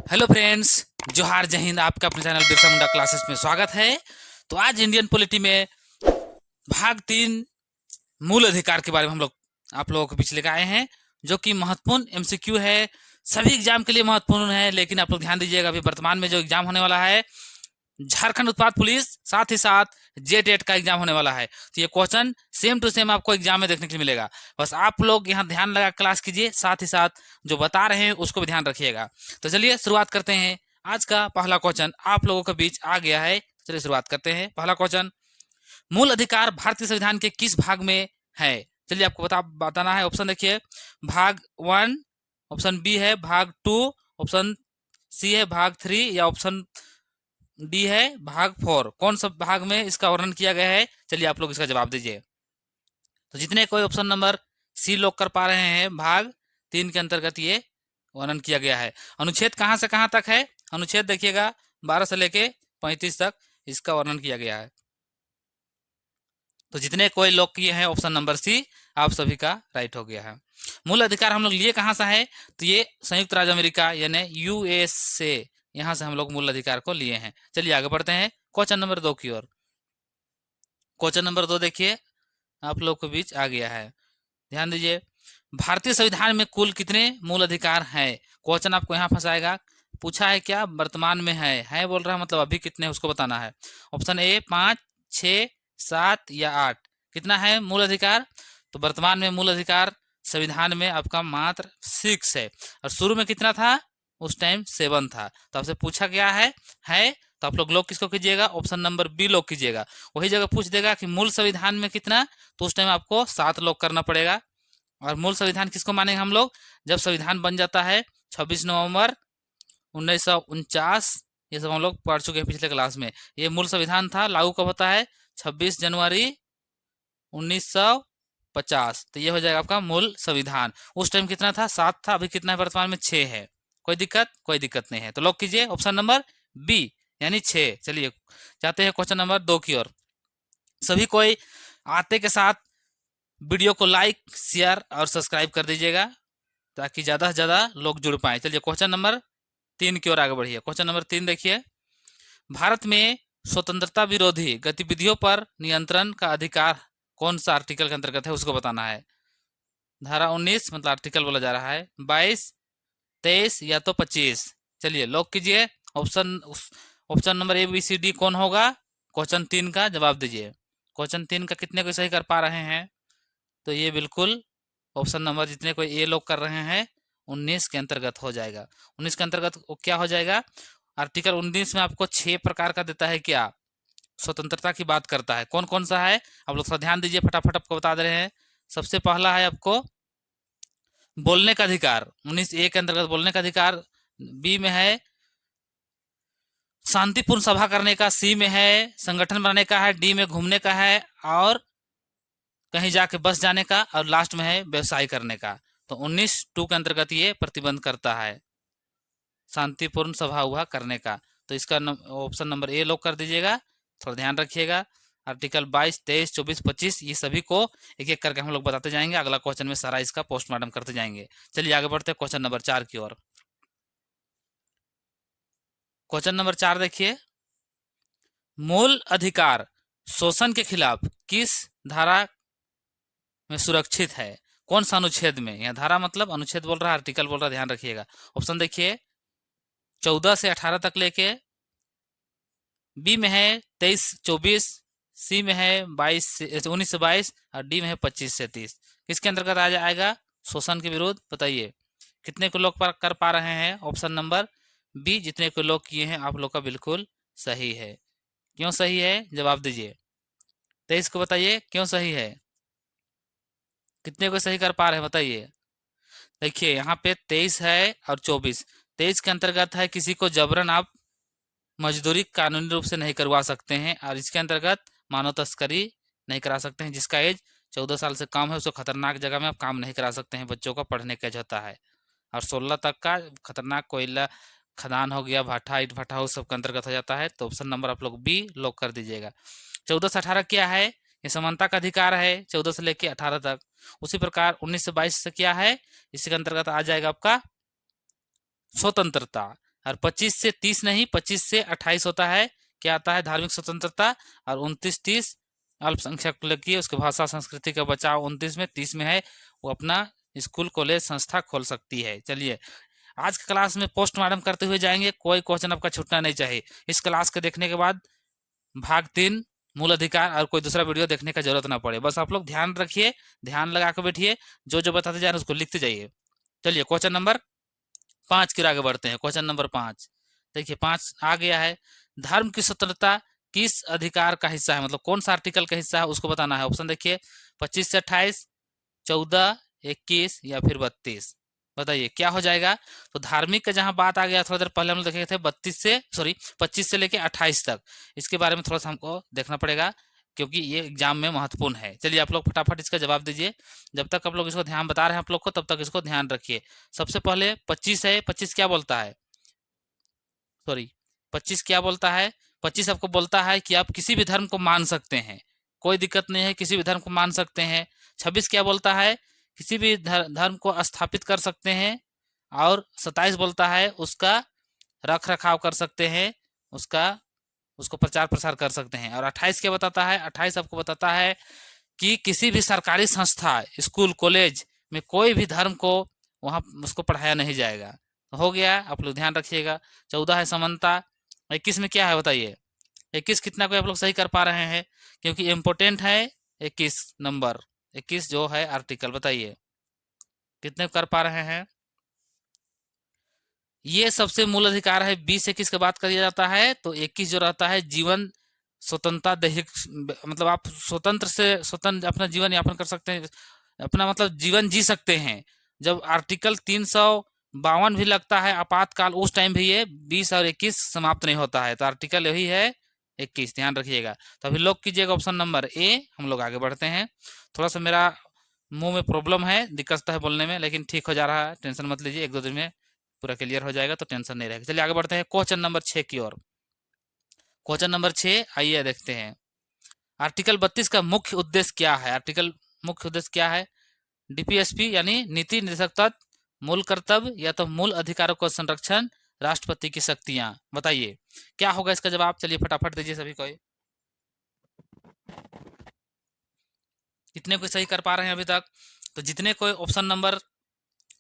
Hello friends, जोहार जय हिंद। आपका अपने चैनल बिरसा मुंडा क्लासेस में स्वागत है। तो आज इंडियन पॉलिटी में भाग 3 मूल अधिकार के बारे में हम लोग आप लोगों के बीच लेकर आए हैं, जो कि महत्वपूर्ण एमसीक्यू है। सभी एग्जाम के लिए महत्वपूर्ण है, लेकिन आप लोग ध्यान दीजिएगा, अभी वर्तमान में जो एग्जाम होने वाला है झारखंड उत्पाद पुलिस, साथ ही साथ जेटेट का एग्जाम होने वाला है। तो ये क्वेश्चन सेम टू सेम आपको एग्जाम में देखने के लिए मिलेगा। बस आप लोग यहाँ ध्यान लगा क्लास कीजिए, साथ ही साथ जो बता रहे हैं उसको भी ध्यान रखिएगा। तो चलिए शुरुआत करते हैं। आज का पहला क्वेश्चन आप लोगों के बीच आ गया है। चलिए शुरुआत करते हैं। पहला क्वेश्चन, मूल अधिकार भारतीय संविधान के किस भाग में है? चलिए आपको बताना है। ऑप्शन देखिए, भाग 1, ऑप्शन बी है भाग 2, ऑप्शन सी है भाग 3, या ऑप्शन डी है भाग 4। कौन सा भाग में इसका वर्णन किया गया है? चलिए आप लोग इसका जवाब दीजिए। तो जितने कोई ऑप्शन नंबर सी लोग कर पा रहे हैं, भाग 3 के अंतर्गत ये वर्णन किया गया है। अनुच्छेद कहां से कहां तक है? अनुच्छेद देखिएगा 12 से लेके 35 तक इसका वर्णन किया गया है। तो जितने कोई लोग किए हैं ऑप्शन नंबर सी, आप सभी का राइट हो गया है। मूल अधिकार हम लोग लिए कहां से है? तो ये संयुक्त राज्य अमेरिका यानी यूएसए, यहां से हम लोग मूल अधिकार को लिए हैं। चलिए आगे बढ़ते हैं क्वेश्चन नंबर 2 की ओर। क्वेश्चन नंबर 2 देखिए आप लोग के बीच आ गया है, ध्यान दीजिए। भारतीय संविधान में कुल कितने मूल अधिकार हैं? क्वेश्चन आपको यहाँ फंसाएगा। पूछा है क्या? वर्तमान में है बोल रहा है, मतलब अभी कितने उसको बताना है। ऑप्शन ए 5, 6, 7 या 8, कितना है मूल अधिकार? तो वर्तमान में मूल अधिकार संविधान में आपका मात्र 6 है, और शुरू में कितना था? उस टाइम 7 था। तो आपसे पूछा गया है तो आप लोग किसको कीजिएगा? ऑप्शन नंबर बी लोग कीजिएगा। वही जगह पूछ देगा कि मूल संविधान में कितना, तो उस टाइम आपको 7 लोग करना पड़ेगा। और मूल संविधान किसको मानेंगे हम लोग? जब संविधान बन जाता है 26 नवंबर 1949, ये सब हम लोग पढ़ चुके हैं पिछले क्लास में। ये मूल संविधान था, लागू कब होता है? 26 जनवरी 1950। तो ये हो जाएगा आपका मूल संविधान। उस टाइम कितना था? 7 था। अभी कितना है वर्तमान में? 6 है। कोई दिक्कत? कोई दिक्कत नहीं है। तो लॉक कीजिए ऑप्शन नंबर बी यानी 6। चलिए जाते हैं क्वेश्चन नंबर 2 की ओर। सभी कोई आते के साथ वीडियो को लाइक, शेयर और सब्सक्राइब कर दीजिएगा, ताकि ज़्यादा से ज़्यादा लोग जुड़ पाए। चलिए क्वेश्चन नंबर 3 की ओर आगे बढ़िए। क्वेश्चन नंबर 3 देखिए, भारत में स्वतंत्रता विरोधी गतिविधियों पर नियंत्रण का अधिकार कौन सा आर्टिकल के अंतर्गत है, उसको बताना है। धारा 19 मतलब आर्टिकल बोला जा रहा है, 22, 23 या तो 25। चलिए लॉक कीजिए। Option option number A B C D कौन होगा? क्वेश्चन 3 का जवाब दीजिए। क्वेश्चन 3 का कितने को सही कर पा रहे हैं? तो ये बिल्कुल ऑप्शन नंबर जितने कोई ए लोग कर रहे हैं 19 के अंतर्गत हो जाएगा। 19 के अंतर्गत क्या हो जाएगा? आर्टिकल 19 में आपको 6 प्रकार का देता है, क्या स्वतंत्रता की बात करता है। कौन कौन सा है आप लोग थोड़ा ध्यान दीजिए, फटाफट आपको बता दे रहे हैं। सबसे पहला है आपको बोलने का अधिकार, 19 ए के अंतर्गत बोलने का अधिकार। बी में है शांतिपूर्ण सभा करने का, सी में है संगठन बनाने का है, डी में घूमने का है और कहीं जाके बस जाने का, और लास्ट में है व्यवसाय करने का। तो 19(2) के अंतर्गत ये प्रतिबंध करता है शांतिपूर्ण सभा हुआ करने का। तो इसका ऑप्शन नंबर ए लोग कर दीजिएगा। थोड़ा ध्यान रखिएगा। आर्टिकल 22, 23, 24, 25 ये सभी को एक एक करके हम लोग बताते जाएंगे। अगला क्वेश्चन में सारा इसका पोस्टमार्टम करते जाएंगे। चलिए आगे बढ़ते हैं क्वेश्चन नंबर 4 की ओर। क्वेश्चन नंबर 4 देखिए, मूल अधिकार शोषण के खिलाफ किस धारा में सुरक्षित है? कौन सा अनुच्छेद में? यहाँ धारा मतलब अनुच्छेद बोल रहा है, आर्टिकल बोल रहा है, ध्यान रखिएगा। ऑप्शन देखिए 14 से 18 तक लेके, बी में है 23 से 24, सी में है 19 से 22 और डी में है 25 से 30। किसके अंतर्गत आ जाएगा? शोषण के विरुद्ध। बताइए कितने को लोग कर पा रहे हैं? ऑप्शन नंबर बी जितने को लोग किए हैं आप लोग का बिल्कुल सही है। क्यों सही है जवाब दीजिए। 23 को बताइए क्यों सही है। कितने को सही कर पा रहे हैं बताइए। देखिए यहाँ पे 23 है और 24। 23 के अंतर्गत है किसी को जबरन आप मजदूरी कानूनी रूप से नहीं करवा सकते हैं, और इसके अंतर्गत मानव तस्करी नहीं करा सकते हैं। जिसका एज 14 साल से कम है उसको खतरनाक जगह में आप काम नहीं करा सकते हैं, बच्चों का पढ़ने का एज होता है। और 16 तक का खतरनाक कोयला खदान हो गया, भाटा ईट भट्टा हाउस सब के अंतर्गत हो जाता है। तो ऑप्शन नंबर आप लोग बी लॉक कर दीजिएगा। 14 से 18 क्या है? ये समानता का अधिकार है 14 से लेके 18 तक। उसी प्रकार 19 से 22 से क्या है? इसके अंतर्गत आ जाएगा आपका स्वतंत्रता। और 25 से 30 नहीं, 25 से 28 होता है, क्या आता है, धार्मिक स्वतंत्रता। और 29-30 अल्पसंख्यक के लिए, उसके भाषा संस्कृति का बचाव 29 में, 30 में है वो अपना स्कूल कॉलेज संस्था खोल सकती है। चलिए आज की क्लास में पोस्टमार्टम करते हुए जाएंगे, कोई क्वेश्चन आपका छूटना नहीं चाहिए। इस क्लास के देखने के बाद भाग 3 मूल अधिकार और कोई दूसरा वीडियो देखने का जरूरत ना पड़े। बस आप लोग ध्यान रखिए, ध्यान लगा कर बैठिए, जो जो बताते जा रहे हैं उसको लिखते जाइए। चलिए क्वेश्चन नंबर 5 की ओर आगे बढ़ते हैं। क्वेश्चन नंबर 5 देखिए, 5 आ गया है। धर्म की स्वतंत्रता किस अधिकार का हिस्सा है, मतलब कौन सा आर्टिकल का हिस्सा है उसको बताना है। ऑप्शन देखिए 25 से 28, 14, 21 या फिर 32। बताइए क्या हो जाएगा। तो धार्मिक का जहां बात आ गया, थोड़ा देर पहले हम लोग देखे थे 25 से लेके 28 तक। इसके बारे में थोड़ा सा हमको देखना पड़ेगा क्योंकि ये एग्जाम में महत्वपूर्ण है। चलिए आप लोग फटाफट इसका जवाब दीजिए। जब तक आप लोग इसको ध्यान बता रहे हैं आप लोग को, तब तक इसको ध्यान रखिए। सबसे पहले 25 है, 25 क्या बोलता है, सॉरी 25 क्या बोलता है, 25 आपको बोलता है कि आप किसी भी धर्म को मान सकते हैं, कोई दिक्कत नहीं है, किसी भी धर्म को मान सकते हैं। 26 क्या बोलता है, किसी भी धर्म को स्थापित कर सकते हैं। और 27 बोलता है उसका रख रखाव कर सकते हैं, उसको प्रचार प्रसार कर सकते हैं। और 28 क्या बताता है, 28 आपको बताता है कि किसी भी सरकारी संस्था, स्कूल, कॉलेज में कोई भी धर्म को वहाँ उसको पढ़ाया नहीं जाएगा। तो हो गया, आप लोग ध्यान रखिएगा। 14 है समानता। 21 में क्या है बताइए, 21 कितना को आप लोग सही कर पा रहे हैं, क्योंकि इम्पोर्टेंट है 21 नंबर, 21 जो है आर्टिकल, बताइए कितने कर पा रहे हैं। ये सबसे मूल अधिकार है। 20-21 की बात करिए जाता है तो 21 जो रहता है जीवन स्वतंत्रता, दैहिक मतलब आप स्वतंत्र अपना जीवन यापन कर सकते हैं, अपना मतलब जीवन जी सकते हैं। जब आर्टिकल 352 भी लगता है आपातकाल, उस टाइम भी ये 20 और 21 समाप्त नहीं होता है। तो आर्टिकल यही है 21, ध्यान रखिएगा। तो अभी लॉक कीजिएगा ऑप्शन नंबर ए। हम लोग आगे बढ़ते हैं। थोड़ा सा मेरा मुंह में प्रॉब्लम है, दिक्कत है बोलने में, लेकिन ठीक हो जा रहा है, टेंशन मत लीजिए, 1-2 दिन में पूरा क्लियर हो जाएगा तो टेंशन नहीं रहेगा। चलिए आगे बढ़ते हैं क्वेश्चन नंबर 6 की ओर। क्वेश्चन नंबर 6 आइए देखते हैं। आर्टिकल 32 का मुख्य उद्देश्य क्या है। आर्टिकल मुख्य उद्देश्य क्या है, डीपीएसपी यानी नीति निर्देशक तत्व, मूल कर्तव्य या तो मूल अधिकारों का संरक्षण, राष्ट्रपति की शक्तियां। बताइए क्या होगा इसका जवाब। चलिए फटाफट दीजिए सभी को। कितने को सही कर पा रहे हैं अभी तक, तो जितने कोई ऑप्शन नंबर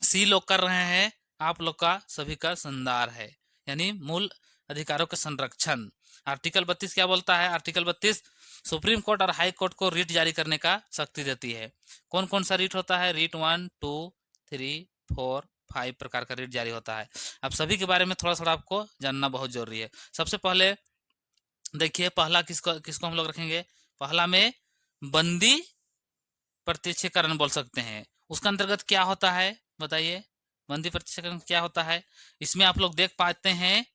सी लोग कर रहे हैं, आप लोग का सभी का शानदार है, यानी मूल अधिकारों के संरक्षण। आर्टिकल 32 क्या बोलता है, आर्टिकल 32 सुप्रीम कोर्ट और हाई कोर्ट को रीट जारी करने का शक्ति देती है। कौन कौन सा रीट होता है, रीट 1, 2, 3, 4, 5 प्रकार का रीट जारी होता है। अब सभी के बारे में थोड़ा थोड़ा आपको जानना बहुत जरूरी है। सबसे पहले देखिए पहला किसको किसको हम लोग रखेंगे, पहला में बंदी प्रत्यक्षीकरण बोल सकते हैं। उसका अंतर्गत क्या होता है बताइए, बंदी प्रत्यक्षीकरण क्या होता है। इसमें आप लोग देख पाते हैं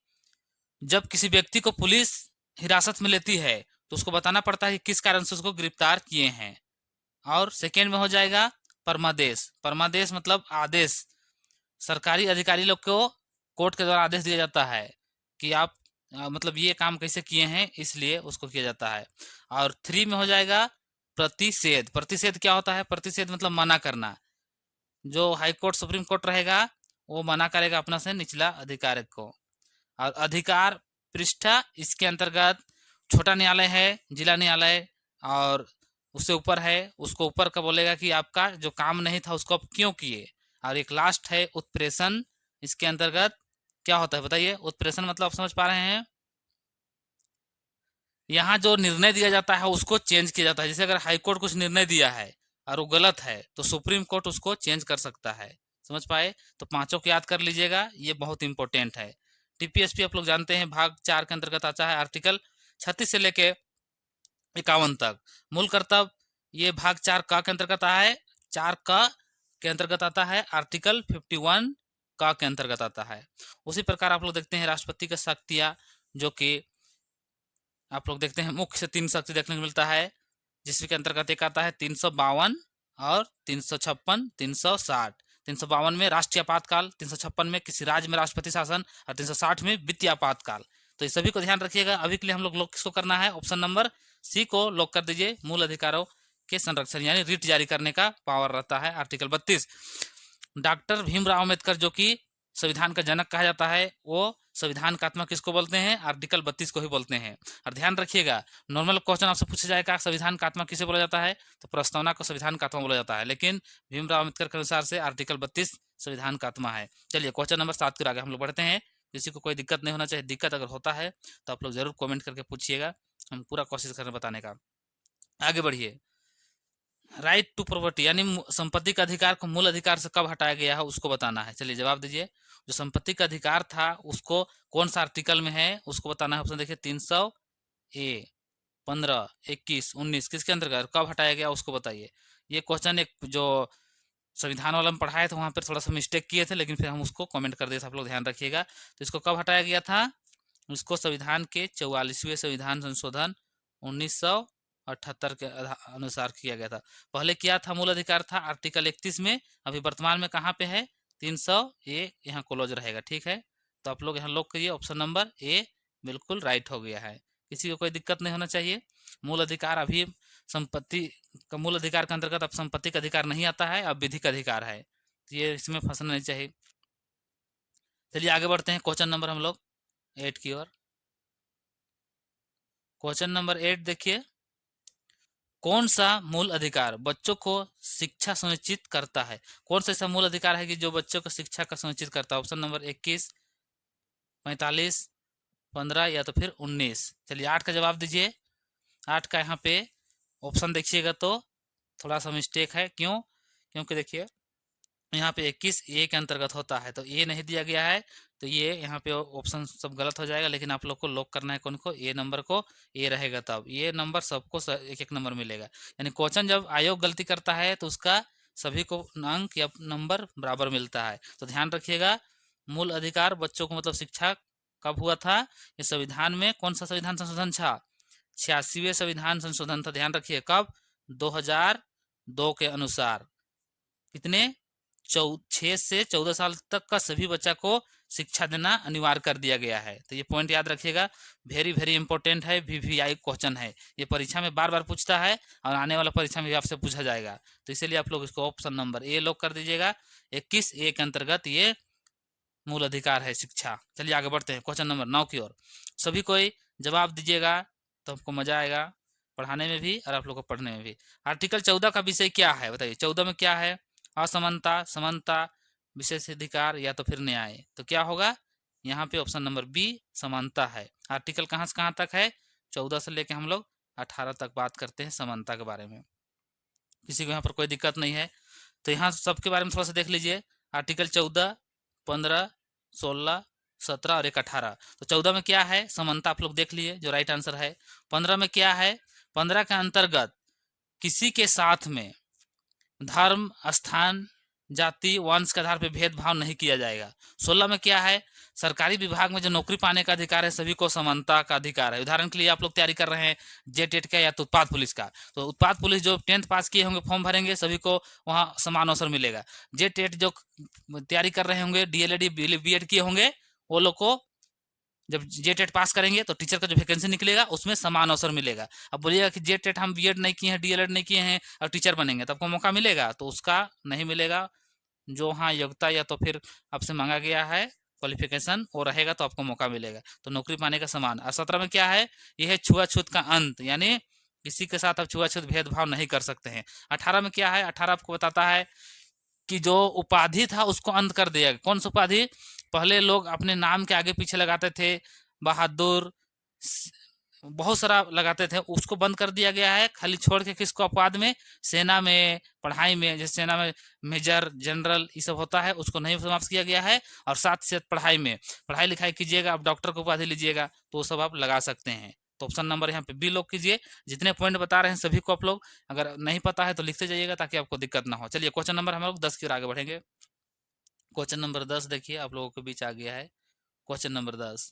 जब किसी व्यक्ति को पुलिस हिरासत में लेती है तो उसको बताना पड़ता है कि किस कारण से उसको गिरफ्तार किए हैं। और सेकेंड में हो जाएगा परमादेश। परमादेश मतलब आदेश, सरकारी अधिकारी लोग को कोर्ट के द्वारा आदेश दिया जाता है कि आप मतलब ये काम कैसे किए हैं, इसलिए उसको किया जाता है। और 3 में हो जाएगा प्रतिषेध। प्रतिषेध क्या होता है, प्रतिषेध मतलब मना करना। जो हाई कोर्ट सुप्रीम कोर्ट रहेगा वो मना करेगा अपना से निचला अधिकारी को। और अधिकार पृष्ठा, इसके अंतर्गत छोटा न्यायालय है, जिला न्यायालय, और उससे ऊपर है, उसको ऊपर का बोलेगा कि आपका जो काम नहीं था उसको आप क्यों किए। और एक लास्ट है उत्प्रेषण। इसके अंतर्गत क्या होता है बताइए, उत्प्रेषण मतलब आप समझ पा रहे हैं, यहाँ जो निर्णय दिया जाता है उसको चेंज किया जाता है। जैसे अगर हाईकोर्ट कुछ निर्णय दिया है और वो गलत है तो सुप्रीम कोर्ट उसको चेंज कर सकता है। समझ पाए, तो पांचों को याद कर लीजिएगा, ये बहुत इंपॉर्टेंट है। टीपीएसपी आप लोग जानते हैं भाग 4 के अंतर्गत आता है, आर्टिकल 36 से लेके 51 तक। मूल कर्तव्य ये भाग 4 का के अंतर्गत आता है, 4 का के अंतर्गत आता है, आर्टिकल 51 का के अंतर्गत आता है। उसी प्रकार आप लोग देखते हैं राष्ट्रपति की शक्तियां, जो कि आप लोग देखते हैं मुख्य से 3 शक्ति देखने को मिलता है, जिसके अंतर्गत एक आता है 352 और 356, 360। 352 में राष्ट्रीय आपातकाल, 356 में किसी राज्य में राष्ट्रपति शासन, और 360 में वित्तीय आपातकाल। तो इस सभी को ध्यान रखिएगा। अभी के लिए हम लोग किसको करना है, ऑप्शन नंबर सी को लॉक कर दीजिए। मूल अधिकारों के संरक्षण यानी रीट जारी करने का पावर रहता है आर्टिकल 32। डॉक्टर भीमराव अम्बेडकर जो कि संविधान का जनक कहा जाता है, वो संविधानात्मक किसको बोलते हैं? आर्टिकल 32 को ही बोलते हैं। और ध्यान रखिएगा, नॉर्मल क्वेश्चन आपसे पूछा जाएगा संविधानात्मक किसे बोला जाता है, तो प्रस्तावना को संविधानात्मक बोला जाता है, लेकिन भीमराव अम्बेडकर के अनुसार से आर्टिकल 32 संविधानात्मक है। चलिए क्वेश्चन नंबर 7 के आगे हम लोग बढ़ते हैं। किसी को कोई दिक्कत नहीं होना चाहिए, दिक्कत अगर होता है तो आप लोग जरूर कमेंट करके पूछिएगा, हम पूरा कोशिश करें बताने का। आगे बढ़िए। राइट टू प्रॉपर्टी यानी संपत्ति का अधिकार को मूल अधिकार से कब हटाया गया है उसको बताना है। चलिए जवाब दीजिए। जो संपत्ति का अधिकार था उसको कौन सा आर्टिकल में है उसको बताना है। ऑप्शन देखिए 300A, 15, 21, 19 किसके अंतर्गत कब हटाया गया उसको बताइए। ये क्वेश्चन एक जो संविधान वाला में पढ़ाए थे वहां पर थोड़ा सा मिस्टेक किए थे, लेकिन फिर हम उसको कमेंट कर दिए थे, आप लोग ध्यान रखिएगा। तो इसको कब हटाया गया था? इसको संविधान के 44वें संविधान संशोधन 1978 के अनुसार किया गया था। पहले क्या था? मूल अधिकार था आर्टिकल 31 में, अभी वर्तमान में कहाँ पे है? 300A यहाँ क्लोज रहेगा। ठीक है, तो आप लोग यहाँ लॉक करिए, ऑप्शन नंबर ए बिल्कुल राइट हो गया है। किसी को कोई दिक्कत नहीं होना चाहिए। मूल अधिकार अभी संपत्ति का मूल अधिकार के अंतर्गत अब संपत्ति का अधिकार नहीं आता है, अब विधिक अधिकार है, तो ये इसमें फंसना नहीं चाहिए। चलिए आगे बढ़ते हैं क्वेश्चन नंबर हम लोग 8 की ओर। क्वेश्चन नंबर 8 देखिए, कौन सा मूल अधिकार बच्चों को शिक्षा सुनिश्चित करता है? कौन सा ऐसा मूल अधिकार है कि जो बच्चों को शिक्षा का सुनिश्चित करता है? ऑप्शन नंबर 21, 45, 15 या तो फिर 19। चलिए 8 का जवाब दीजिए। 8 का यहाँ पे ऑप्शन देखिएगा तो थोड़ा सा मिस्टेक है। क्यों? क्योंकि देखिए यहाँ पे 21A के अंतर्गत होता है, तो ए नहीं दिया गया है, तो ये यहाँ पे ऑप्शन सब गलत हो जाएगा। लेकिन आप लोग को लॉक करना है कौन को? ए नंबर को। ए रहेगा तब ये नंबर सबको एक एक नंबर मिलेगा। यानी क्वेश्चन जब आयोग गलती करता है तो उसका सभी को अंक या नंबर बराबर मिलता है। तो ध्यान रखिएगा, मूल अधिकार बच्चों को मतलब शिक्षा कब हुआ था? ये संविधान में कौन सा संविधान संशोधन था? 86वें संविधान संशोधन था। ध्यान रखिए कब? 2002 के अनुसार। कितने? 6 से 14 साल तक का सभी बच्चा को शिक्षा देना अनिवार्य कर दिया गया है। तो ये पॉइंट याद रखिएगा, वेरी वेरी इंपॉर्टेंट है, VVI क्वेश्चन है, ये परीक्षा में बार बार पूछता है और आने वाला परीक्षा में भी आपसे पूछा जाएगा। तो इसीलिए आप लोग इसको ऑप्शन नंबर ए लॉक कर दीजिएगा। 21A के अंतर्गत ये मूल अधिकार है शिक्षा। चलिए आगे बढ़ते हैं क्वेश्चन नंबर 9 की ओर। सभी कोई जवाब दीजिएगा तो हमको मजा आएगा पढ़ाने में भी और आप लोग को पढ़ने में भी। आर्टिकल 14 का विषय क्या है बताइए? 14 में क्या है? असमानता, समानता, विशेषाधिकार या तो फिर न्याय। तो क्या होगा यहाँ पे? ऑप्शन नंबर बी समानता है। आर्टिकल कहाँ से कहाँ तक है? 14 से लेके हम लोग 18 तक बात करते हैं समानता के बारे में। किसी को यहाँ पर कोई दिक्कत नहीं है तो यहाँ सबके बारे में थोड़ा सा देख लीजिए। आर्टिकल 14, 15, 16, 17 और 18। तो 14 में क्या है? समानता आप लोग देख लिए जो राइट आंसर है। 15 में क्या है? 15 के अंतर्गत किसी के साथ में धर्म, स्थान, जाति, वंश के आधार पर भेदभाव नहीं किया जाएगा। 16 में क्या है? सरकारी विभाग में जो नौकरी पाने का अधिकार है सभी को समानता का अधिकार है। उदाहरण के लिए आप लोग तैयारी कर रहे हैं जेटेट का या तो उत्पाद पुलिस का, तो उत्पाद पुलिस जो 10th पास किए होंगे फॉर्म भरेंगे, सभी को वहाँ समान अवसर मिलेगा। जेटेट जो तैयारी कर रहे होंगे, DLED BEd किए होंगे, वो लोग को जब जेटेट पास करेंगे तो टीचर का जो वैकेंसी निकलेगा उसमें समान अवसर मिलेगा। अब बोलिएगा कि जेटेट हम बीएड नहीं किए हैं, DLED नहीं किए हैं और टीचर बनेंगे तो आपको मौका मिलेगा? तो उसका नहीं मिलेगा। जो वहाँ योग्यता या तो फिर आपसे मांगा गया है क्वालिफिकेशन वो रहेगा तो आपको मौका मिलेगा, तो नौकरी पाने का समान। और 17 में क्या है? यह है छुआछूत का अंत, यानी किसी के साथ आप छुआछूत भेदभाव नहीं कर सकते हैं। 18 में क्या है? 18 आपको बताता है कि जो उपाधि था उसको अंत कर दिया। कौन सा उपाधि? पहले लोग अपने नाम के आगे पीछे लगाते थे, बहादुर, बहुत सारा लगाते थे, उसको बंद कर दिया गया है। खाली छोड़ के किसको? अपवाद में, सेना में, पढ़ाई में, जैसे सेना में मेजर, जनरल ये सब होता है उसको नहीं समाप्त किया गया है। और साथ साथ पढ़ाई में पढ़ाई लिखाई कीजिएगा, आप डॉक्टर को उपाधि लीजिएगा तो वो सब आप लगा सकते हैं। तो ऑप्शन नंबर यहाँ पे बी लॉक कीजिए। जितने पॉइंट बता रहे हैं सभी को आप लोग अगर नहीं पता है तो लिखते जाइएगा ताकि आपको दिक्कत ना हो। चलिए क्वेश्चन नंबर हम लोग 10 की ओर आगे बढ़ेंगे। क्वेश्चन नंबर 10 देखिए आप लोगों के बीच आ गया है। Question number 10,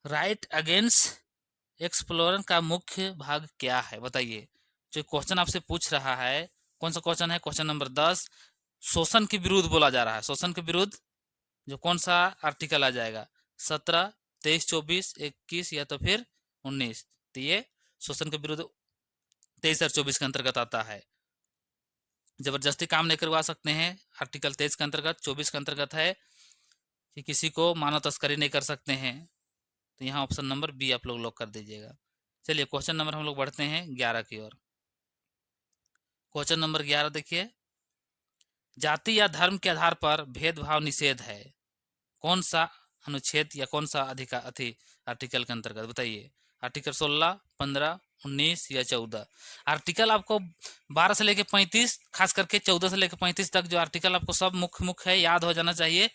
right against explorer का मुख्य भाग क्या है बताइए? जो क्वेश्चन आपसे पूछ रहा है कौन सा क्वेश्चन है? क्वेश्चन नंबर 10, शोषण के विरुद्ध बोला जा रहा है। शोषण के विरुद्ध जो कौन सा आर्टिकल आ जाएगा? 17, 23, 24, 21 या तो फिर 19। तो ये शोषण के विरुद्ध 23 और 24 के अंतर्गत आता है। जबरदस्ती काम नहीं करवा सकते हैं, आर्टिकल 23 के अंतर्गत। 24 के अंतर्गत है कि किसी को मानव तस्करी नहीं कर सकते हैं, तो यहाँ ऑप्शन नंबर बी आप लोग लॉक कर दीजिएगा। चलिए क्वेश्चन नंबर हम लोग बढ़ते हैं 11 की ओर। क्वेश्चन नंबर 11 देखिए, जाति या धर्म के आधार पर भेदभाव निषेध है, कौन सा अनुच्छेद या कौन सा अधिकार अति आर्टिकल के अंतर्गत, बताइए। आर्टिकल 16, 15, 19 या 14। आर्टिकल आपको 12 से लेकर 35, खास करके 14 से लेकर 35 तक जो आर्टिकल आपको सब मुख्य मुख्य है, याद हो जाना चाहिए।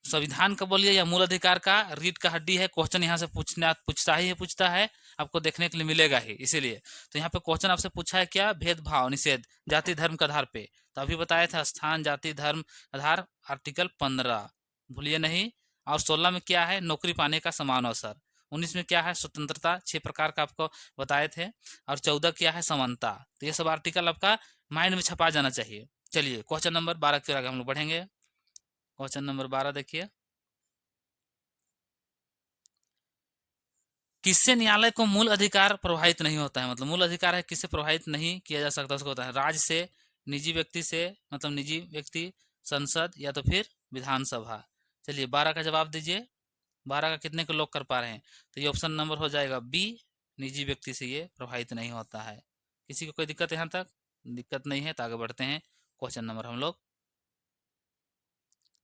संविधान का बोलिए या मूल अधिकार का, रीढ़ का हड्डी है, क्वेश्चन यहाँ से पूछता है, आपको देखने के लिए मिलेगा ही, इसीलिए। तो यहाँ पे क्वेश्चन आपसे पूछा है क्या, भेदभाव निषेध जाति धर्म के आधार पे, तो अभी बताया था स्थान जाति धर्म आधार, आर्टिकल 15 भूलिए नहीं। और 16 में क्या है, नौकरी पाने का समान अवसर। 19 में क्या है, स्वतंत्रता, 6 प्रकार का आपको बताए थे। और 14 क्या है, समानता। तो ये सब आर्टिकल आपका माइंड में छपा जाना चाहिए। चलिए क्वेश्चन नंबर 12 की ओर आगे हम लोग बढ़ेंगे। क्वेश्चन नंबर 12 देखिए, किससे न्यायालय को मूल अधिकार प्रभावित नहीं होता है, मतलब मूल अधिकार है किससे प्रभावित नहीं किया जा सकता, उसको होता है राज्य से, निजी व्यक्ति से, मतलब निजी व्यक्ति, संसद, या तो फिर विधानसभा। चलिए 12 का जवाब दीजिए। 12 का कितने को लॉक कर पा रहे हैं, तो ये ऑप्शन नंबर हो जाएगा बी, निजी व्यक्ति से ये प्रभावित नहीं होता है। किसी को कोई दिक्कत यहाँ तक, दिक्कत नहीं है, तो आगे बढ़ते हैं क्वेश्चन नंबर हम लोग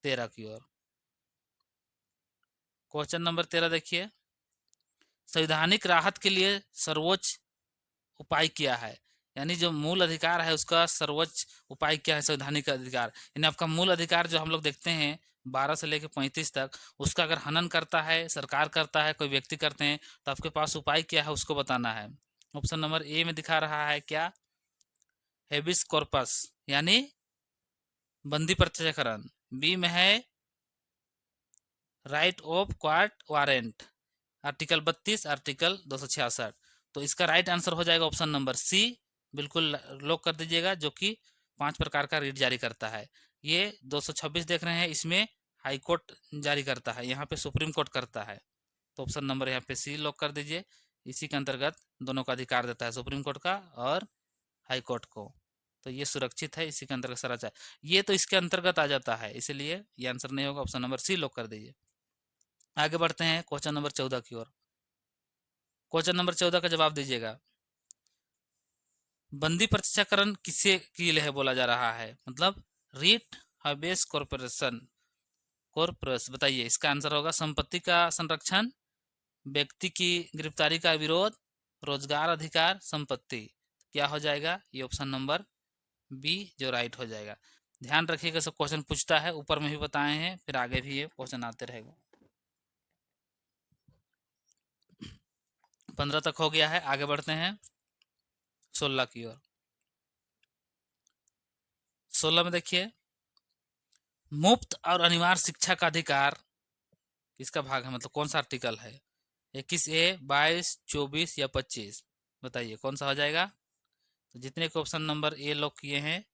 13 की ओर। क्वेश्चन नंबर 13 देखिए, संवैधानिक राहत के लिए सर्वोच्च उपाय क्या है, यानी जो मूल अधिकार है उसका सर्वोच्च उपाय क्या है, संवैधानिक अधिकार, यानी आपका मूल अधिकार जो हम लोग देखते हैं 12 से लेकर 35 तक, उसका अगर हनन करता है, सरकार करता है, कोई व्यक्ति करते हैं, तो आपके पास उपाय क्या है उसको बताना है। ऑप्शन नंबर ए में दिखा रहा है क्या, हेबिस कॉर्पस यानी बंदी प्रत्यक्षीकरण। बी में है राइट ऑफ क्वार्ट वारंट, आर्टिकल 32, आर्टिकल 266। तो इसका राइट आंसर हो जाएगा ऑप्शन नंबर सी, बिल्कुल लॉक कर दीजिएगा, जो कि 5 प्रकार का रीट जारी करता है। ये 226 देख रहे हैं, इसमें हाई कोर्ट जारी करता है, यहाँ पे सुप्रीम कोर्ट करता है। तो ऑप्शन नंबर यहाँ पे सी लॉक कर दीजिए। इसी के अंतर्गत दोनों का अधिकार देता है, सुप्रीम कोर्ट का और हाई कोर्ट को। तो ये सुरक्षित है, इसी के अंतर्गत सारा चाहे, ये तो इसके अंतर्गत आ जाता है, इसलिए ये आंसर नहीं होगा, ऑप्शन नंबर सी लॉक कर दीजिए। आगे बढ़ते हैं क्वेश्चन नंबर 14 की ओर। क्वेश्चन नंबर 14 का जवाब दीजिएगा, बंदी प्रत्यक्षीकरण किससे के लिए बोला जा रहा है, मतलब रीट हबेस कॉर्पोरेशन कॉर्पोरस, बताइए। इसका आंसर होगा संपत्ति का संरक्षण, व्यक्ति की गिरफ्तारी का विरोध, रोजगार अधिकार, संपत्ति। क्या हो जाएगा, ये ऑप्शन नंबर बी जो राइट हो जाएगा। ध्यान रखिएगा, सब क्वेश्चन पूछता है, ऊपर में भी बताए हैं, फिर आगे भी ये क्वेश्चन आते रहेगा। 15 तक हो गया है, आगे बढ़ते हैं 16 की ओर। 16 में देखिए, मुफ्त और अनिवार्य शिक्षा का अधिकार किसका भाग है, मतलब कौन सा आर्टिकल है, 21A, 22, 24 या 25, बताइए कौन सा हो जाएगा। तो जितने के ऑप्शन नंबर ए लॉक किए हैं,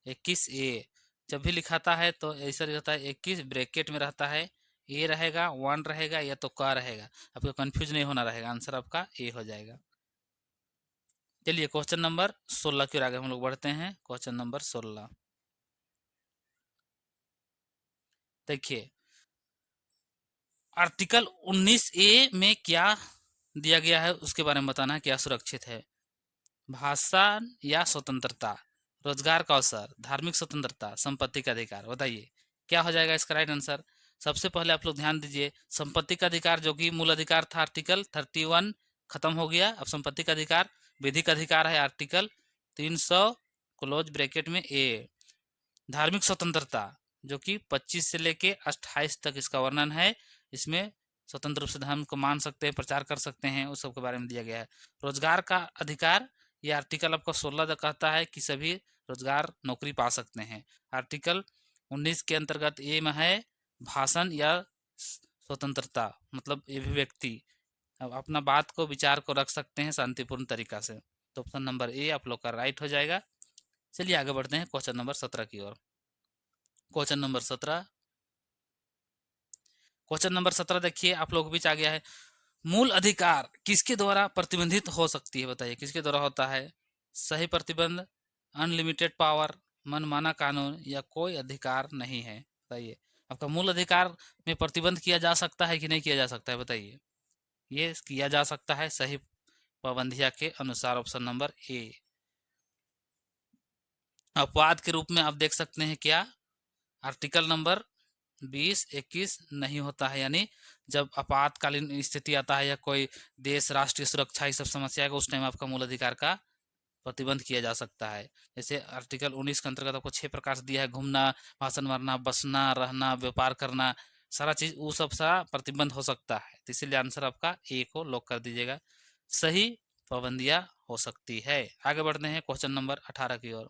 21A जब भी लिखाता है तो ऐसा रहता है, 21 ब्रैकेट में रहता है, ए रहेगा, 1 रहेगा, या तो का रहेगा, आपको कंफ्यूज नहीं होना रहेगा, आंसर आपका ए हो जाएगा। चलिए क्वेश्चन नंबर 16 की ओर आगे हम लोग बढ़ते हैं। क्वेश्चन नंबर 16 देखिए, आर्टिकल 19A में क्या दिया गया है उसके बारे में बताना है, क्या सुरक्षित है। भाषण या स्वतंत्रता, रोजगार का अवसर, धार्मिक स्वतंत्रता, संपत्ति का अधिकार, बताइए क्या हो जाएगा इसका राइट आंसर। सबसे पहले आप लोग ध्यान दीजिए, संपत्ति का अधिकार जो कि मूल अधिकार था आर्टिकल 31 खत्म हो गया, अब संपत्ति का अधिकार विधिक अधिकार है, आर्टिकल 300 क्लोज ब्रैकेट में ए। धार्मिक स्वतंत्रता जो कि 25 से लेके 28 तक इसका वर्णन है, इसमें स्वतंत्र रूप से धर्म को मान सकते हैं, प्रचार कर सकते हैं, उस सब के बारे में दिया गया है। रोजगार का अधिकार, ये आर्टिकल आपको 16 कहता है कि सभी रोजगार नौकरी पा सकते हैं। आर्टिकल 19 के अंतर्गत ए में है भाषण या स्वतंत्रता, मतलब अभिव्यक्ति, अब अपना बात को विचार को रख सकते हैं शांतिपूर्ण तरीका से। तो ऑप्शन नंबर ए आप लोग का राइट हो जाएगा। चलिए आगे बढ़ते हैं क्वेश्चन नंबर 17 की ओर। क्वेश्चन नंबर 17, क्वेश्चन नंबर 17 देखिए आप लोग बीच आ गया है, मूल अधिकार किसके द्वारा प्रतिबंधित हो सकती है, बताइए किसके द्वारा होता है। सही प्रतिबंध, अनलिमिटेड पावर, मनमाना कानून, या कोई अधिकार नहीं है, बताइए। आपका मूल अधिकार में प्रतिबंध किया जा सकता है कि नहीं किया जा सकता है, बताइए। ये किया जा सकता है सही पाबंदिया के अनुसार, ऑप्शन नंबर ए। अपवाद के रूप में आप देख सकते हैं क्या, आर्टिकल नंबर 20-21 नहीं होता है, यानी जब आपातकालीन स्थिति आता है या कोई देश राष्ट्रीय सुरक्षा ये सब समस्या है, उस टाइम आपका मूल अधिकार का प्रतिबंध किया जा सकता है। जैसे आर्टिकल 19 के अंतर्गत आपको 6 प्रकार से दिया है, घूमना, भाषण मारना, बसना, रहना, व्यापार करना, सारा चीज वो सब सारा प्रतिबंध हो सकता है। तो इसीलिए आंसर आपका ए को लॉक कर दीजिएगा, सही पाबंदियां हो सकती है। आगे बढ़ते हैं क्वेश्चन नंबर 18 की ओर।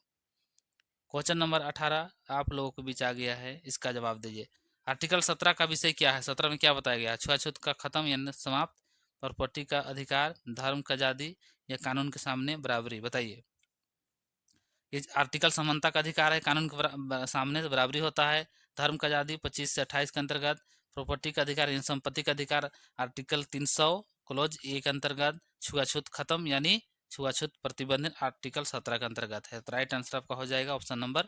क्वेश्चन नंबर 18 आप लोगों के बीच आ गया है, इसका जवाब दीजिए। आर्टिकल 17 का विषय क्या है, 17 में क्या बताया गया है? छुआछूत का खत्म या समाप्त, प्रॉपर्टी का अधिकार, धर्म का आजादी या कानून के सामने बराबरी, बताइए। ये आर्टिकल समानता का अधिकार है, कानून के सामने से बराबरी होता है, धर्म का आजादी 25 से 28 के अंतर्गत, प्रॉपर्टी का अधिकार यानी संपत्ति का अधिकार आर्टिकल 300 क्लोज ए के अंतर्गत, छुआछूत खत्म यानी छुआछूत प्रतिबंध आर्टिकल 17 के अंतर्गत है। तो राइट आंसर आपका हो जाएगा ऑप्शन नंबर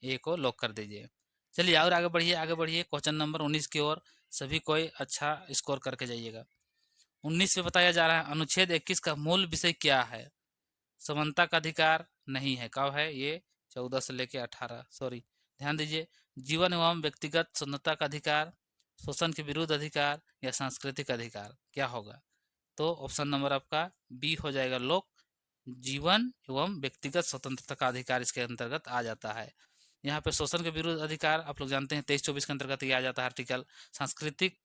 ए को लॉक कर दीजिए। चलिए और आगे बढ़िए, आगे बढ़िए क्वेश्चन नंबर 19 की ओर। सभी कोई अच्छा स्कोर करके जाइएगा। 19 में बताया जा रहा है अनुच्छेद 21 का मूल विषय क्या है? समानता का अधिकार नहीं है, कब है ये? 14 से लेके 18, सॉरी ध्यान दीजिए। जीवन एवं व्यक्तिगत स्वतंत्रता का अधिकार, शोषण के विरुद्ध अधिकार या सांस्कृतिक अधिकार, क्या होगा? तो ऑप्शन नंबर आपका बी हो जाएगा लॉक, जीवन एवं व्यक्तिगत स्वतंत्रता का अधिकार इसके अंतर्गत आ जाता है। यहाँ पे शोषण के विरुद्ध अधिकार आप लोग जानते हैं 23-24 के अंतर्गत ये आ जाता है आर्टिकल। सांस्कृतिक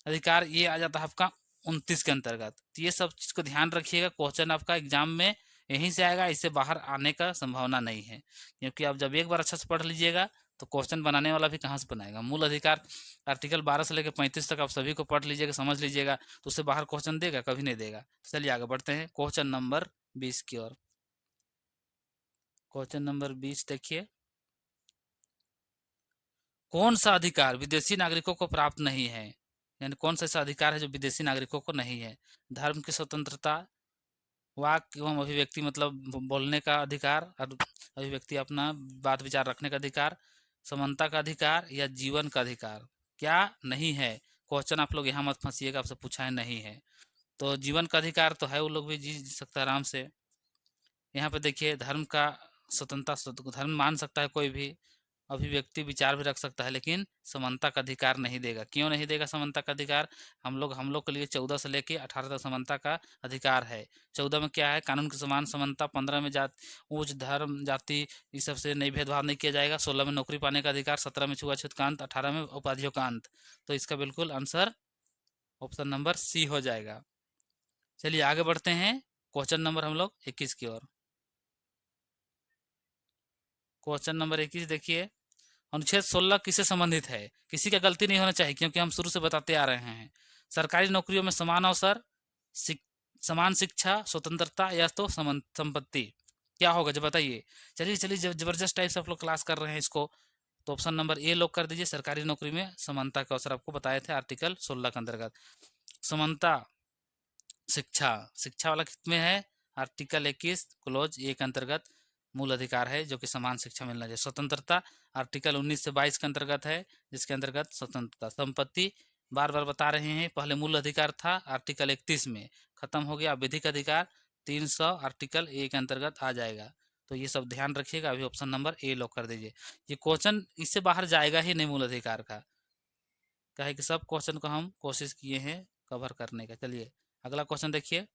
अधिकार ये आ जाता है आपका 29 के अंतर्गत। तो ये सब चीज को ध्यान रखिएगा, क्वेश्चन आपका एग्जाम में यहीं से आएगा, इससे बाहर आने का संभावना नहीं है, क्योंकि आप जब एक बार अच्छा से पढ़ लीजिएगा तो क्वेश्चन बनाने वाला भी कहाँ से बनाएगा। मूल अधिकार आर्टिकल 12 से लेकर 35 तक आप सभी को पढ़ लीजिएगा, समझ लीजिएगा, तो उससे बाहर क्वेश्चन देगा? कभी नहीं देगा। चलिए आगे बढ़ते हैं क्वेश्चन नंबर 20 की ओर। क्वेश्चन नंबर 20 देखिए, कौन सा अधिकार विदेशी नागरिकों को प्राप्त नहीं है? यानी कौन सा ऐसा अधिकार है जो विदेशी नागरिकों को नहीं है? धर्म की स्वतंत्रता, वाक एवं अभिव्यक्ति मतलब बोलने का अधिकार और अभिव्यक्ति अपना बात विचार रखने का अधिकार, समानता का अधिकार या जीवन का अधिकार, क्या नहीं है? क्वेश्चन आप लोग यहाँ मत फंसिएगा, आपसे पूछा है नहीं है तो जीवन का अधिकार तो है, वो लोग भी जी सकता है आराम से। यहाँ पे देखिए धर्म का स्वतंत्रता, धर्म मान सकता है कोई भी, अभिव्यक्ति विचार भी रख सकता है, लेकिन समानता का अधिकार नहीं देगा। क्यों नहीं देगा समानता का अधिकार? हम लोग के लिए 14 से लेके 18 तक समानता का अधिकार है। 14 में क्या है? कानून की समान समानता। 15 में जात ऊंच धर्म जाति इस सब से नहीं भेदभाव नहीं किया जाएगा। 16 में नौकरी पाने का अधिकार। 17 में छुआछूत का अंत। 18 में उपाधियों का अंत। तो इसका बिल्कुल आंसर ऑप्शन नंबर सी हो जाएगा। चलिए आगे बढ़ते हैं क्वेश्चन नंबर हम लोग 21 की ओर। क्वेश्चन नंबर 21 देखिए, अनुच्छेद 16 किससे संबंधित है? किसी का गलती नहीं होना चाहिए, क्योंकि हम शुरू से बताते आ रहे हैं। सरकारी नौकरियों में समान अवसर, समान शिक्षा, स्वतंत्रता या तो संपत्ति, क्या होगा जब बताइए। चलिए चलिए जबरदस्त टाइप से आप लोग क्लास कर रहे हैं इसको, तो ऑप्शन नंबर ए लॉक कर दीजिए। सरकारी नौकरी में समानता के अवसर आपको बताए थे आर्टिकल 16 के अंतर्गत। समानता, शिक्षा, शिक्षा वाला कितने है? आर्टिकल 21 क्लोज ए के अंतर्गत मूल अधिकार है जो कि समान शिक्षा मिलना चाहिए। स्वतंत्रता आर्टिकल 19 से 22 के अंतर्गत है, जिसके अंतर्गत स्वतंत्रता। संपत्ति बार बार बता रहे हैं, पहले मूल अधिकार था आर्टिकल 31 में, खत्म हो गया। विधिक अधिकार 300 आर्टिकल ए के अंतर्गत आ जाएगा। तो ये सब ध्यान रखिएगा। अभी ऑप्शन नंबर ए लॉक कर दीजिए। ये क्वेश्चन इससे बाहर जाएगा ही नहीं मूल अधिकार का, क्या है कि सब क्वेश्चन को हम कोशिश किए हैं कवर करने का। चलिए अगला क्वेश्चन देखिए,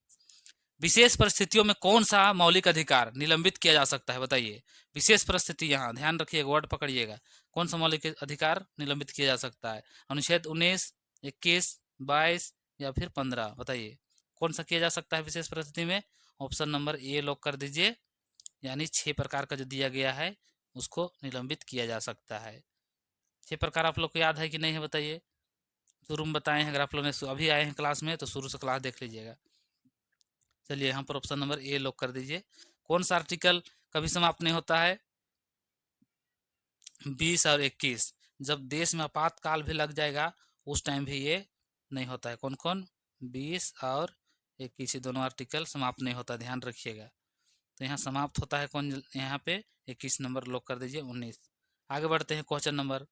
विशेष परिस्थितियों में कौन सा मौलिक अधिकार निलंबित किया जा सकता है, बताइए। विशेष परिस्थिति, यहाँ ध्यान रखिएगा, वर्ड पकड़िएगा। कौन सा मौलिक अधिकार निलंबित किया जा सकता है? अनुच्छेद 19, 21, 22 या फिर 15, बताइए कौन सा किया जा सकता है विशेष परिस्थिति में? ऑप्शन नंबर ए लॉक कर दीजिए, यानी 6 प्रकार का जो दिया गया है उसको निलंबित किया जा सकता है। 6 प्रकार आप लोग को याद है कि नहीं है, बताइए। शुरू में बताए हैं, अगर आप लोग ने अभी आए हैं क्लास में तो शुरू से क्लास देख लीजिएगा। चलिए यहाँ पर ऑप्शन नंबर ए लॉक कर दीजिए। कौन सा आर्टिकल कभी समाप्त नहीं होता है? 20 और 21, जब देश में आपातकाल भी लग जाएगा उस टाइम भी ये नहीं होता है। कौन कौन? 20 और 21, ये दोनों आर्टिकल समाप्त नहीं होता, ध्यान रखिएगा। तो यहाँ समाप्त होता है कौन? यहाँ पे 21 नंबर लॉक कर दीजिए, 19। आगे बढ़ते हैं क्वेश्चन नंबर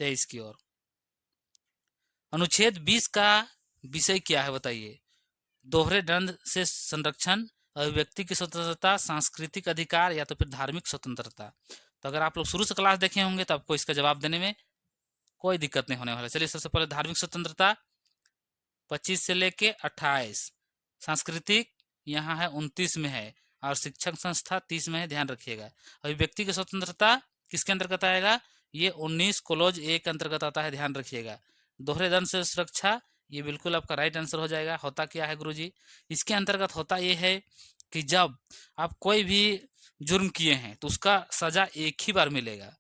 23 की ओर। अनुच्छेद 20 का विषय क्या है बताइए? दोहरे दंड से संरक्षण, अभिव्यक्ति की स्वतंत्रता, सांस्कृतिक अधिकार या तो फिर धार्मिक स्वतंत्रता। तो अगर आप लोग शुरू से क्लास देखे होंगे तो आपको इसका जवाब देने में कोई दिक्कत नहीं होने वाला। चलिए सबसे पहले धार्मिक स्वतंत्रता 25 से लेके 28, सांस्कृतिक यहाँ है 29 में है, और शिक्षण संस्था 30 में है, ध्यान रखिएगा। अभिव्यक्ति की स्वतंत्रता किसके अंतर्गत आएगा? ये 19 क्लोज ए के अंतर्गत आता है, ध्यान रखिएगा। दोहरे दंड से सुरक्षा, ये बिल्कुल आपका राइट आंसर हो जाएगा। होता क्या है गुरुजी? इसके अंतर्गत होता ये है कि जब आप कोई भी जुर्म किए हैं तो उसका सजा एक ही बार मिलेगा।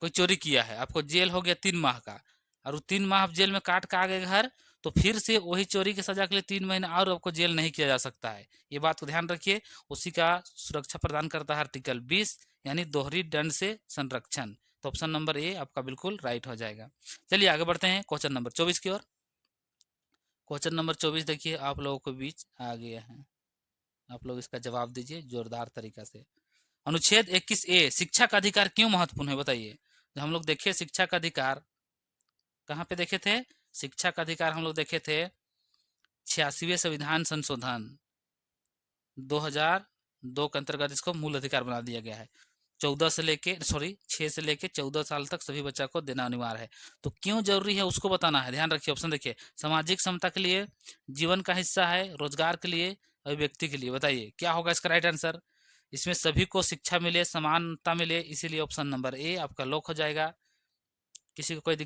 कोई चोरी किया है, आपको जेल हो गया 3 माह का, और वो 3 माह आप जेल में काट के आ गए घर, तो फिर से वही चोरी की सजा के लिए 3 महीने और आपको जेल नहीं किया जा सकता है। ये बात को ध्यान रखिए। उसी का सुरक्षा प्रदान करता है आर्टिकल 20, यानी दोहरी दंड से संरक्षण। तो ऑप्शन नंबर ए आपका बिल्कुल राइट हो जाएगा। चलिए आगे बढ़ते हैं क्वेश्चन नंबर 24 की ओर। क्वेश्चन नंबर 24 देखिए आप लोगों के बीच आ गया है, आप लोग इसका जवाब दीजिए जोरदार तरीका से। अनुच्छेद 21 ए, शिक्षा का अधिकार क्यों महत्वपूर्ण है बताइए? जब हम लोग देखे शिक्षा का अधिकार, कहाँ पे देखे थे? शिक्षा का अधिकार हम लोग देखे थे 86वें संविधान संशोधन 2002 के अंतर्गत इसको मूल अधिकार बना दिया गया है। 6 से लेके 14 साल तक सभी बच्चा को देना अनिवार्य है। तो क्यों जरूरी है उसको बताना है, ध्यान रखिए। ऑप्शन देखिए, सामाजिक समता के लिए, जीवन का हिस्सा है, रोजगार के लिए, अभिव्यक्ति के लिए। बताइए क्या होगा इसका राइट आंसर? इसमें सभी को शिक्षा मिले, समानता मिले, इसीलिए ऑप्शन नंबर ए आपका लॉक हो जाएगा। किसी को कोई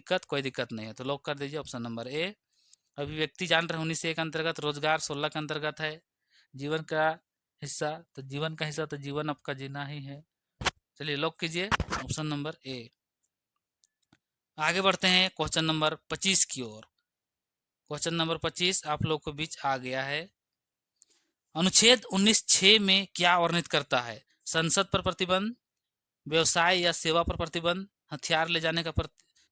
दिक्कत नहीं है तो लॉक कर दीजिए ऑप्शन नंबर ए। अभिव्यक्ति जान रहे 19 के अंतर्गत, रोजगार 16 के अंतर्गत है, जीवन का हिस्सा, तो जीवन का हिस्सा तो जीवन आपका जीना ही है। चलिए लॉक कीजिए ऑप्शन नंबर ए। आगे बढ़ते हैं क्वेश्चन नंबर 25 की ओर। क्वेश्चन नंबर 25 आप लोग के बीच आ गया है। अनुच्छेद 19(6) में क्या वर्णित करता है? संसद पर प्रतिबंध, व्यवसाय या सेवा पर प्रतिबंध, हथियार ले जाने का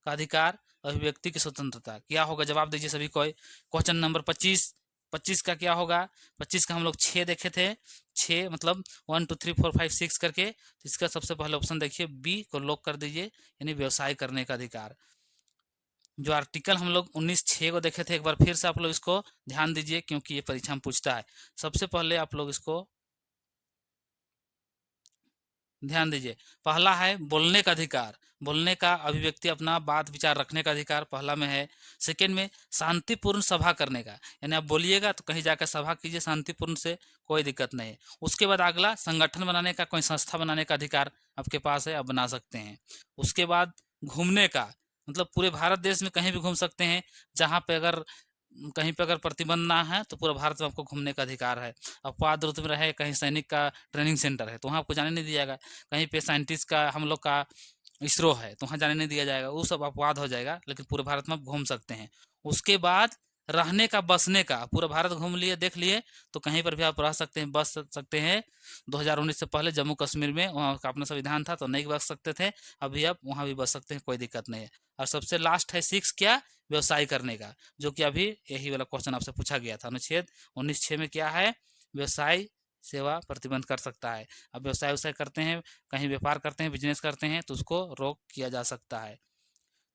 अधिकार, अभिव्यक्ति की स्वतंत्रता। क्या होगा जवाब दीजिए सभी को। क्वेश्चन नंबर 25 का क्या होगा? 25 का हम लोग 6 देखे थे, 6 मतलब 1 2 3 4 5 6 करके। तो इसका सबसे पहले ऑप्शन देखिए बी को लॉक कर दीजिए, यानी व्यवसाय करने का अधिकार। जो आर्टिकल हम लोग 19(6) को देखे थे, एक बार फिर से आप लोग इसको ध्यान दीजिए क्योंकि ये परीक्षा में पूछता है। सबसे पहले आप लोग इसको ध्यान दीजिए। पहला है बोलने का अधिकार, बोलने का, अभिव्यक्ति, अपना बात विचार रखने का अधिकार पहला में है। सेकंड में शांतिपूर्ण सभा करने का, यानी आप बोलिएगा तो कहीं जाकर सभा कीजिए शांतिपूर्ण से, कोई दिक्कत नहीं है। उसके बाद अगला संगठन बनाने का, कोई संस्था बनाने का अधिकार आपके पास है, आप बना सकते हैं। उसके बाद घूमने का, मतलब पूरे भारत देश में कहीं भी घूम सकते हैं। जहाँ पे अगर कहीं पे अगर प्रतिबंध ना है तो पूरा भारत में आपको घूमने का अधिकार है। अपवाद रूप में रहे कहीं सैनिक का ट्रेनिंग सेंटर है तो वहाँ आपको जाने नहीं दिया जाएगा। कहीं पे साइंटिस्ट का, हम लोग का इसरो है तो वहाँ जाने नहीं दिया जाएगा, वो सब अपवाद हो जाएगा, लेकिन पूरे भारत में आप घूम सकते हैं। उसके बाद रहने का, बसने का, पूरा भारत घूम लिए, देख लिए, तो कहीं पर भी आप रह सकते हैं, बस सकते हैं। 2019 से पहले जम्मू कश्मीर में वहाँ का अपना संविधान था तो नहीं बस सकते थे, अभी आप वहाँ भी बस सकते हैं, कोई दिक्कत नहीं है। और सबसे लास्ट है 6 क्या? व्यवसाय करने का, जो कि अभी यही वाला क्वेश्चन आपसे पूछा गया था। अनुच्छेद 19(6) में क्या है? व्यवसाय सेवा प्रतिबंध कर सकता है। अब व्यवसाय करते हैं, कहीं व्यापार करते हैं, बिजनेस करते हैं तो उसको रोक किया जा सकता है।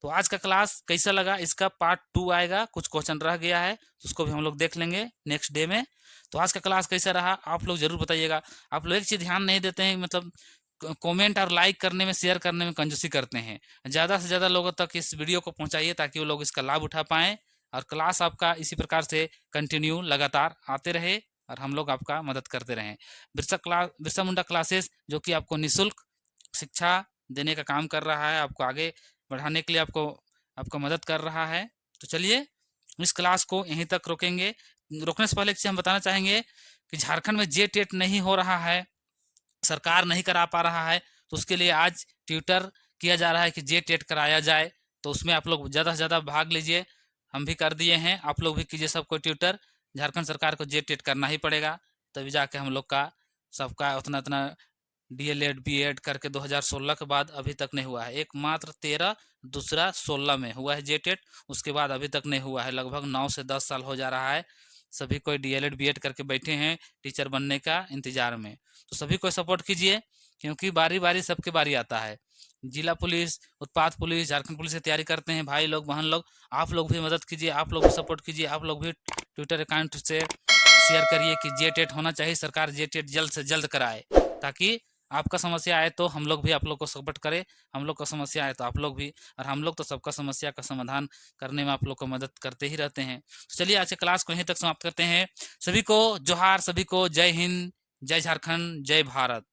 तो आज का क्लास कैसा लगा? इसका पार्ट 2 आएगा, कुछ क्वेश्चन रह गया है तो उसको भी हम लोग देख लेंगे नेक्स्ट डे में। तो आज का क्लास कैसा रहा आप लोग जरूर बताइएगा। आप लोग एक चीज ध्यान नहीं देते हैं, मतलब कमेंट और लाइक करने में, शेयर करने में कंजूसी करते हैं। ज़्यादा से ज़्यादा लोगों तक इस वीडियो को पहुंचाइए ताकि वो लोग इसका लाभ उठा पाएँ, और क्लास आपका इसी प्रकार से कंटिन्यू लगातार आते रहे और हम लोग आपका मदद करते रहें। बिरसा मुंडा क्लासेस जो कि आपको निःशुल्क शिक्षा देने का काम कर रहा है, आपको आगे बढ़ाने के लिए आपको मदद कर रहा है। तो चलिए इस क्लास को यहीं तक रोकेंगे। रोकने से पहले एक चीज़ हम बताना चाहेंगे कि झारखंड में जे टेट नहीं हो रहा है, सरकार नहीं करा पा रहा है, तो उसके लिए आज ट्विटर किया जा रहा है कि जे टेट कराया जाए। तो उसमें आप लोग ज़्यादा से ज़्यादा भाग लीजिए, हम भी कर दिए हैं, आप लोग भी कीजिए, सबको ट्विटर। झारखंड सरकार को जे टेट करना ही पड़ेगा, तभी जाके हम लोग का सबका उतना उतना डीएलएड बीएड करके 2016 के बाद अभी तक नहीं हुआ है। एक मात्र 13, दूसरा 16 में हुआ है जे टेट, उसके बाद अभी तक नहीं हुआ है। लगभग 9 से 10 साल हो जा रहा है, सभी कोई डीएलएड बीएड करके बैठे हैं टीचर बनने का इंतजार में। तो सभी को सपोर्ट कीजिए क्योंकि बारी बारी सबके बारी आता है। जिला पुलिस, उत्पाद पुलिस, झारखंड पुलिस की तैयारी करते हैं भाई लोग बहन लोग, आप लोग भी मदद कीजिए, आप लोग भी सपोर्ट कीजिए, आप लोग भी ट्विटर अकाउंट से शेयर करिए कि जेटेट होना चाहिए, सरकार जेटेट जल्द से जल्द कराए, ताकि आपका समस्या आए तो हम लोग भी आप लोग को सपोर्ट करें, हम लोग का समस्या आए तो आप लोग भी, और हम लोग तो सबका समस्या का समाधान करने में आप लोग को मदद करते ही रहते हैं। तो चलिए आज के क्लास को यहीं तक समाप्त करते हैं। सभी को जोहार, सभी को जय हिंद, जय झारखंड, जय भारत।